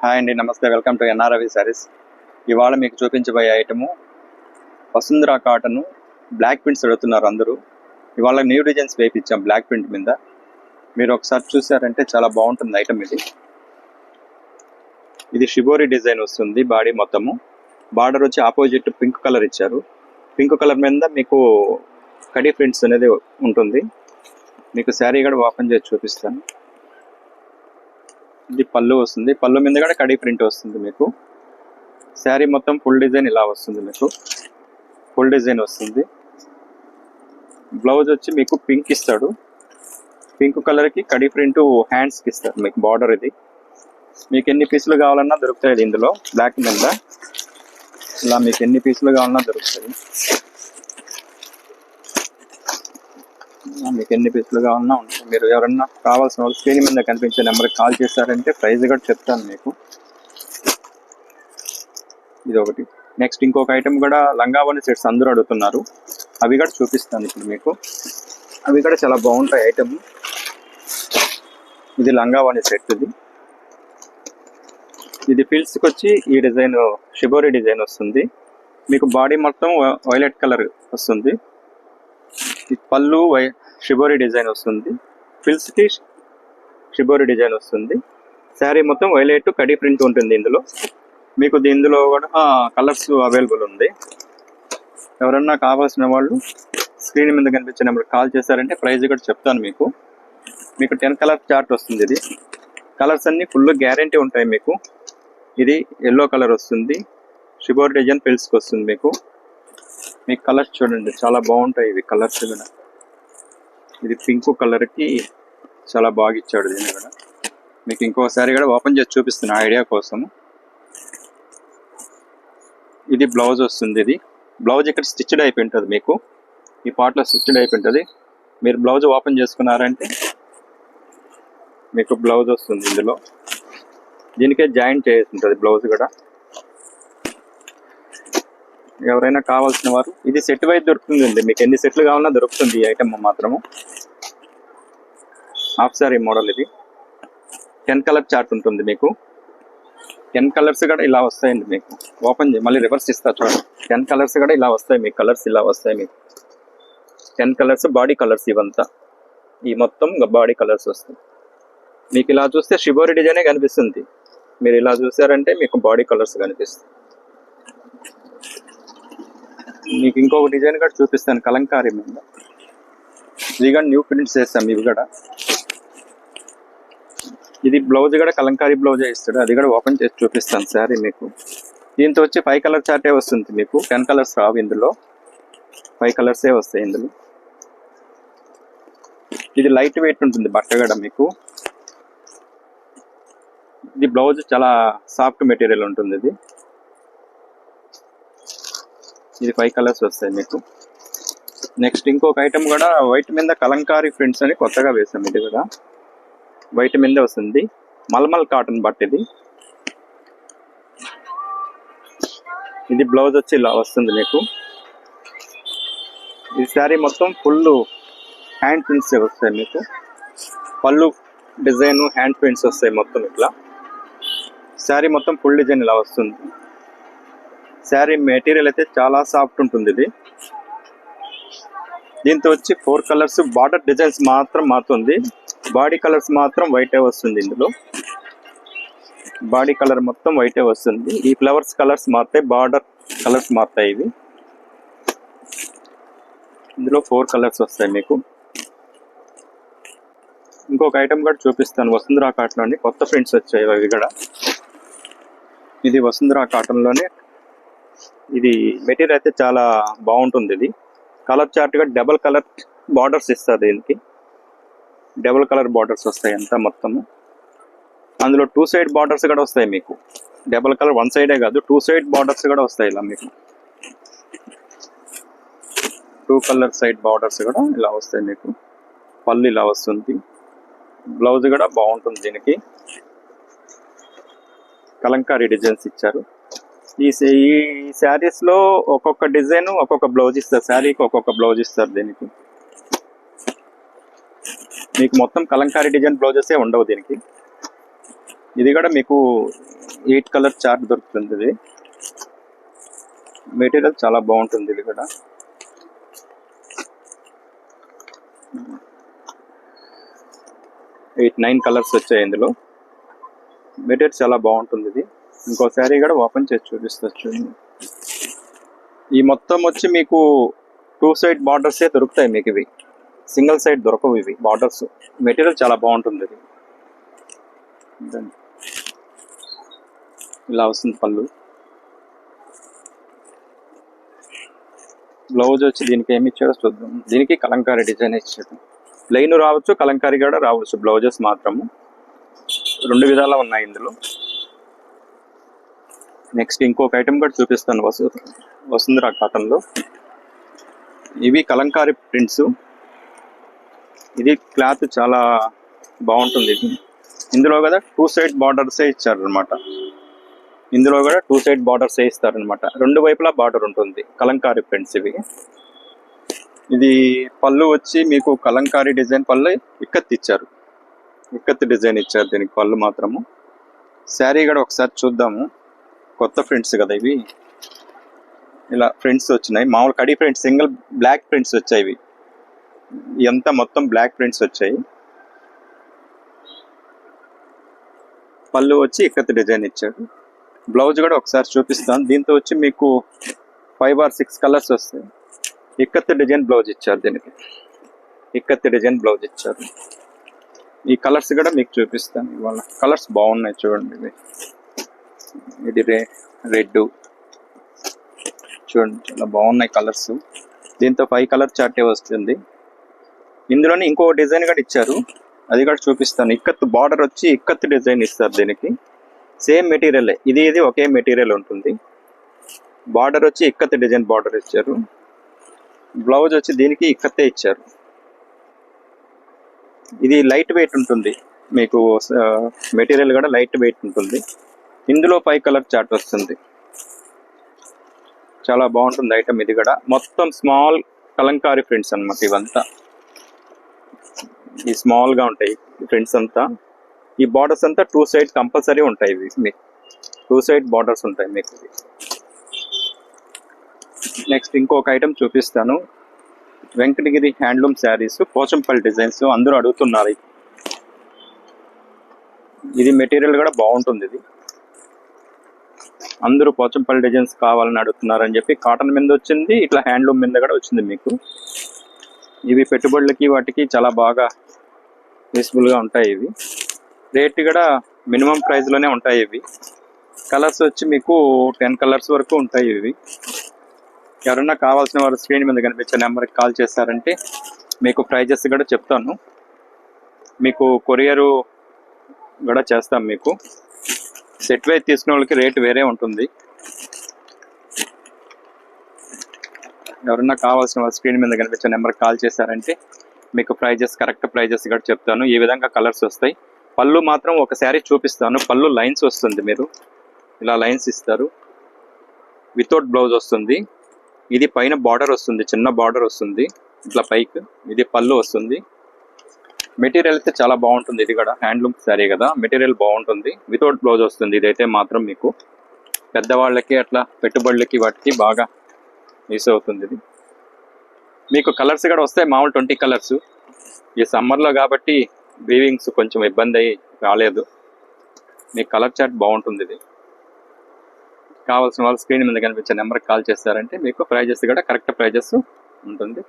Hi అండి, నమస్తే. Welcome to NR Ravi saris. ఇవాళ మీకు చూపించబోయే item Vasundhara cotton block prints అడుగుతున్నారు అందరూ. ఇవాళ న్యూ డిజైన్స్ వేయించాం బ్లాక్ ప్రింట్ మీద. మీరు ఒకసారి చూసారంటే చాలా బాగుంటుంది ఐటమ్ ఇది. ఇది షిబోరి డిజైన్ వస్తుంది. బాడీ మొత్తము బార్డర్ వచ్చి ఆపోజిట్ పింక్ కలర్ ఇచ్చారు. పింక్ కలర్ మీద మీకు కడీ ప్రింట్స్ అనేది ఉంటుంది. మీకు శారీ కూడా ఓపెన్ చేసి చూపిస్తాను. ఇది పళ్ళు వస్తుంది. పళ్ళు మీద కూడా కడీ ప్రింట్ వస్తుంది. మీకు శారీ మొత్తం ఫుల్ డిజైన్ ఇలా వస్తుంది. మీకు ఫుల్ డిజైన్ వస్తుంది. బ్లౌజ్ వచ్చి మీకు పింక్ ఇస్తాడు. పింక్ కలర్కి కడీ ప్రింట్ హ్యాండ్స్కి ఇస్తాడు. మీకు బార్డర్ ఇది. మీకు ఎన్ని పీసులు కావాలన్నా దొరుకుతాయి ఇందులో. బ్లాక్ మీద ఇలా మీకు ఎన్ని పీసులు కావాలన్నా దొరుకుతాయి. మీకు ఎన్ని పీసులు కావాలన్నా ఉంటాయి. మీరు ఎవరన్నా కావాల్సిన వాళ్ళు స్క్రీన్ మీద కనిపించే నెంబర్కి కాల్ చేస్తారంటే ప్రైస్ కూడా చెప్తాను మీకు. ఇది ఒకటి. నెక్స్ట్ ఇంకొక ఐటమ్ కూడా లంగావోని సెట్స్ అందరూ అడుగుతున్నారు. అవి కూడా చూపిస్తాను ఇప్పుడు మీకు. అవి కూడా చాలా బాగుంటాయి ఐటమ్. ఇది లంగావోని సెట్. ఇది ఫిల్స్కి వచ్చి ఈ డిజైన్ షిబోరి డిజైన్ వస్తుంది. మీకు బాడీ మొత్తం వైలెట్ కలర్ వస్తుంది. పళ్ళు షిబోరి డిజైన్ వస్తుంది. ఫిల్స్కి షిబోరి డిజైన్ వస్తుంది. శారీ మొత్తం వైలెట్ కడీ ప్రింట్ ఉంటుంది. మీకు ఇందులో కూడా కలర్స్ అవైలబుల్ ఉంది. ఎవరన్నా కావాల్సిన వాళ్ళు స్క్రీన్ మీద కనిపించే నెంబర్ కాల్ చేశారంటే ప్రైస్ కూడా చెప్తాను మీకు. 10 కలర్ చార్ట్ వస్తుంది. ఇది కలర్స్ అన్ని ఫుల్ గ్యారంటీ ఉంటాయి మీకు. ఇది ఎల్లో కలర్ వస్తుంది. షిబోరి డిజైన్ ఫిల్స్కి వస్తుంది. మీకు కలర్స్ చూడండి, చాలా బాగుంటాయి ఇవి కలర్స్ కూడా. ఇది పింక్ కలర్కి చాలా బాగా ఇచ్చాడు. దీన్ని కూడా మీకు ఇంకోసారి కూడా ఓపెన్ చేసి చూపిస్తున్నా ఐడియా కోసం. ఇది బ్లౌజ్ వస్తుంది. ఇది బ్లౌజ్ ఇక్కడ స్టిచ్డ్ అయిపోయి ఉంటుంది. మీకు ఈ పార్ట్లో స్టిచ్డ్ అయిపోయి ఉంటుంది. మీరు బ్లౌజ్ ఓపెన్ చేసుకున్నారంటే మీకు బ్లౌజ్ వస్తుంది. ఇందులో దీనికే జాయింట్ చేసి ఉంటుంది బ్లౌజ్ కూడా. ఎవరైనా కావాల్సిన వారు ఇది సెట్ వైజ్ దొరుకుతుందండి. మీకు ఎన్ని సెట్లు కావాలన్నా దొరుకుతుంది ఈ ఐటమ్ మాత్రము. Half sorry model. ఇది 10 కలర్ చార్ట్ ఉంటుంది. మీకు 10 కలర్స్ కూడా ఇలా వస్తాయండి. మీకు ఓపెన్ మళ్ళీ రివర్స్ ఇస్తా చూడండి. 10 కలర్స్ కూడా ఇలా వస్తాయి. మీకు కలర్స్ ఇలా వస్తాయి. మీకు 10 కలర్స్ బాడీ కలర్స్. ఇవంతా ఈ మొత్తం బాడీ కలర్స్ వస్తాయి. మీకు ఇలా చూస్తే షిబోరి డిజైనే కనిపిస్తుంది. మీరు ఇలా చూసారంటే మీకు బాడీ కలర్స్ కనిపిస్తాయి. మీకు ఇంకొక డిజైన్ కూడా చూపిస్తాను కలంకారీ మీద. ఇది కూడా న్యూ ప్రింట్స్ వేస్తాం. ఇవి కూడా ఇది బ్లౌజ్ కూడా కలంకారీ బ్లౌజ్ ఇస్తాడు. అది కూడా ఓపెన్ చేసి చూపిస్తాను శారీ మీకు. దీంతో వచ్చి 5 కలర్ చార్టే వస్తుంది. మీకు 10 కలర్స్ రావు. ఇందులో 5 కలర్సే వస్తాయి. ఇందులో ఇది లైట్ వెయిట్ ఉంటుంది బట్ట కూడా. మీకు ఇది బ్లౌజ్ చాలా సాఫ్ట్ మెటీరియల్ ఉంటుంది. ఇది 5 కలర్స్ వస్తాయి మీకు. నెక్స్ట్ ఇంకొక ఐటమ్ కూడా వైట్ మీద కలంకారీ ప్రింట్స్ అని కొత్తగా వేసాం. ఇది కూడా వైట్ మీద వస్తుంది. మల్మల్ కాటన్ బట్ ఇది బ్లౌజ్ వచ్చి ఇలా వస్తుంది మీకు. ఈ శారీ మొత్తం ఫుల్ హ్యాండ్ ప్రింట్స్ వస్తాయి. మీకు పళ్ళు డిజైన్ హ్యాండ్ ప్రింట్స్ వస్తాయి మొత్తం ఇట్లా. శారీ మొత్తం ఫుల్ డిజైన్ ఇలా వస్తుంది. శారీ మెటీరియల్ అయితే చాలా సాఫ్ట్ ఉంటుంది. ఇది దీంతో వచ్చి 4 కలర్స్ బార్డర్ డిజైన్స్ మాత్రం మారుతుంది. బాడీ కలర్స్ మాత్రం వైటే వస్తుంది. ఇందులో బాడీ కలర్ మొత్తం వైటే వస్తుంది. ఈ ఫ్లవర్స్ కలర్స్ మారుతాయి, బార్డర్ కలర్స్ మారుతాయి. ఇవి ఇందులో 4 కలర్స్ వస్తాయి మీకు. ఇంకొక ఐటమ్ కూడా చూపిస్తాను. వసుంధర కాటన్లోని కొత్త ప్రింట్స్ వచ్చాయి. అవి కూడా ఇది వసుంధర కాటన్లోనే. ఇది మెటీరియల్ అయితే చాలా బాగుంటుంది. ఇది కలర్ చార్ట్గా డబల్ కలర్ బార్డర్స్ ఇస్తారు. దీనికి డబల్ కలర్ బార్డర్స్ వస్తాయి అంతా మొత్తము. అందులో 2 సైడ్ బార్డర్స్ కూడా వస్తాయి మీకు. డబల్ కలర్ 1 సైడే కాదు, 2 సైడ్ బార్డర్స్ కూడా వస్తాయి ఇలా మీకు. 2 కలర్ సైడ్ బార్డర్స్ కూడా ఇలా వస్తాయి మీకు. పళ్ళు ఇలా వస్తుంది. బ్లౌజ్ కూడా బాగుంటుంది. దీనికి కలంకారీ డిజైన్స్ ఇచ్చారు. ఈ శారీస్ లో ఒక్కొక్క డిజైన్ ఒక్కొక్క బ్లౌజ్ ఇస్తారు. శారీకి ఒక్కొక్క బ్లౌజ్ ఇస్తారు. దీనికి మీకు మొత్తం కలంకారీ డిజైన్ బ్లౌజెస్ ఉండవు దీనికి. ఇది కూడా మీకు ఎయిట్ కలర్ చార్ట్ దొరుకుతుంది. ఇది మెటీరియల్ చాలా బాగుంటుంది. ఇది కూడా 8-9 కలర్స్ వచ్చాయి ఇందులో. మెటీరియల్ చాలా బాగుంటుంది. ఇది ఇంకో శారీ కూడా ఓపెన్ చేసి చూపిస్తచ్చు. ఈ మొత్తం వచ్చి మీకు 2 సైడ్ బార్డర్సే దొరుకుతాయి మీకు. ఇవి సింగిల్ సైడ్ దొరకవు. ఇవి బార్డర్స్. మెటీరియల్ చాలా బాగుంటుంది. ఇది ఇలా వస్తుంది పళ్ళు. బ్లౌజ్ వచ్చి దీనికి ఏమి ఇచ్చాడో చూద్దాం. దీనికి కలంకారీ డిజైన్ ఇచ్చాడు. ప్లెయిన్ రావచ్చు, కలంకారీ కూడా రావచ్చు. బ్లౌజెస్ మాత్రము 2 విధాలా ఉన్నాయి ఇందులో. నెక్స్ట్ ఇంకొక ఐటమ్ కూడా చూపిస్తాను. వసుంధరా కాటన్లో ఇవి కలంకారీ ప్రింట్స్. ఇది క్లాత్ చాలా బాగుంటుంది. ఇది ఇందులో కదా 2 సైడ్ బార్డర్సే ఇచ్చారనమాట. ఇందులో కూడా 2 సైడ్ బార్డర్సే ఇస్తారనమాట. 2 వైపులా బార్డర్ ఉంటుంది. కలంకారీ ప్రింట్స్ ఇవి. ఇది పళ్ళు వచ్చి మీకు కలంకారీ డిజైన్ పళ్ళు ఇక్కత్ ఇచ్చారు. ఇక్కత్ డిజైన్ ఇచ్చారు దీనికి పళ్ళు మాత్రము. శారీ కూడా ఒకసారి చూద్దాము. కొత్త ప్రింట్స్ కదా ఇవి. ఇలా ప్రింట్స్ వచ్చినాయి. మామూలు కడి ప్రింట్స్, సింగిల్ బ్లాక్ ప్రింట్స్ వచ్చాయి. ఇవి ఇదంతా మొత్తం బ్లాక్ ప్రింట్స్ వచ్చాయి. పళ్ళు వచ్చి ఇక్కత్ డిజైన్ ఇచ్చాడు. బ్లౌజ్ కూడా ఒకసారి చూపిస్తాను. దీంతో వచ్చి మీకు 5 or 6 కలర్స్ వస్తాయి. ఇక్కత్ డిజైన్ బ్లౌజ్ ఇచ్చారు. దీనికి ఇక్కత్ డిజైన్ బ్లౌజ్ ఇచ్చారు. ఈ కలర్స్ కూడా మీకు చూపిస్తాను. ఇవాళ కలర్స్ బాగున్నాయి చూడండి. ఇది రెడ్ చూడండి, చాలా బాగున్నాయి కలర్స్. దీంతో 5 కలర్ చార్టే వస్తుంది. ఇందులోనే ఇంకో డిజైన్ కూడా ఇచ్చారు. అది కూడా చూపిస్తాను. ఇక్కత్ బార్డర్ వచ్చి ఇక్కత్ డిజైన్ ఇస్తారు. దీనికి సేమ్ మెటీరియల్. ఇది ఒకే మెటీరియల్ ఉంటుంది. బార్డర్ వచ్చి ఇక్కత్ డిజైన్ బార్డర్ ఇచ్చారు. బ్లౌజ్ వచ్చి దీనికి ఇక్కతే ఇచ్చారు. ఇది లైట్ వెయిట్ ఉంటుంది మీకు. మెటీరియల్ కూడా లైట్ వెయిట్ ఉంటుంది. ఇందులో 5 కలర్ చార్ట్ వస్తుంది. చాలా బాగుంటుంది ఐటమ్. ఇది కూడా మొత్తం స్మాల్ కలంకారీ ప్రింట్స్ అన్నమాట. ఇవంతా ఈ స్మాల్ గా ఉంటాయి ప్రింట్స్ అంతా. ఈ బార్డర్స్ అంతా 2 సైడ్ కంపల్సరీ ఉంటాయి. ఇవి మీకు 2 సైడ్ బార్డర్స్ ఉంటాయి మీకు. నెక్స్ట్ ఇంకొక ఐటమ్ చూపిస్తాను. వెంకటగిరి హ్యాండ్లూమ్ శారీస్, పోచంపల్లి డిజైన్స్ అందరూ అడుగుతున్నారు. ఇది మెటీరియల్ కూడా బాగుంటుంది. ఇది అందరూ పోచంపల్లి డిజైన్స్ కావాలని అడుగుతున్నారని చెప్పి కాటన్ మీద వచ్చింది. ఇట్లా హ్యాండ్లూమ్ మీద కూడా వచ్చింది మీకు. ఇవి పెట్టుబడులకి వాటికి చాలా బాగా యూస్ఫుల్గా ఉంటాయి. ఇవి రేట్ కూడా మినిమం ప్రైస్లోనే ఉంటాయి. ఇవి కలర్స్ వచ్చి మీకు 10 కలర్స్ వరకు ఉంటాయి. ఇవి ఎవరన్నా కావాల్సిన వారు స్క్రీన్ మీద కనిపించే నెంబర్కి కాల్ చేస్తారంటే మీకు ప్రైజెస్ కూడా చెప్తాను. మీకు కొరియరు కూడా చేస్తాం. మీకు సెట్ వైజ్ తీసుకునే వాళ్ళకి రేట్ వేరే ఉంటుంది. ఎవరన్నా కావాల్సిన వారు స్క్రీన్ మీద కనిపించే నెంబర్కి కాల్ చేశారంటే మీకు ప్రైజెస్, కరెక్ట్ ప్రైజెస్ కూడా చెప్తాను. ఈ విధంగా కలర్స్ వస్తాయి. పళ్ళు మాత్రం ఒక శారీ చూపిస్తాను. పళ్ళు లైన్స్ వస్తుంది. మీరు ఇలా లైన్స్ ఇస్తారు. వితౌట్ బ్లౌజ్ వస్తుంది. ఇది పైన బార్డర్ వస్తుంది, చిన్న బార్డర్ వస్తుంది ఇట్లా పైకి. ఇది పళ్ళు వస్తుంది. మెటీరియల్ అయితే చాలా బాగుంటుంది. ఇది కూడా హ్యాండ్లూమ్ శారీ కదా, మెటీరియల్ బాగుంటుంది. వితౌట్ బ్లౌజ్ వస్తుంది. ఇదైతే మాత్రం మీకు పెద్దవాళ్ళకి అట్లా పెట్టుబడులకి వాటికి బాగా యూస్ అవుతుంది. ఇది మీకు కలర్స్ కూడా వస్తాయి. మామూలు 20 కలర్స్. ఈ సమ్మర్లో కాబట్టి వీవింగ్స్ కొంచెం ఇబ్బంది అయ్యి రాలేదు. మీకు కలర్ చార్ట్ బాగుంటుంది. ఇది కావాల్సిన వాళ్ళు స్క్రీన్ మీద కనిపించే నెంబర్కి కాల్ చేస్తారంటే మీకు ప్రైజెస్ కూడా కరెక్ట్ ప్రైజెస్ ఉంటుంది.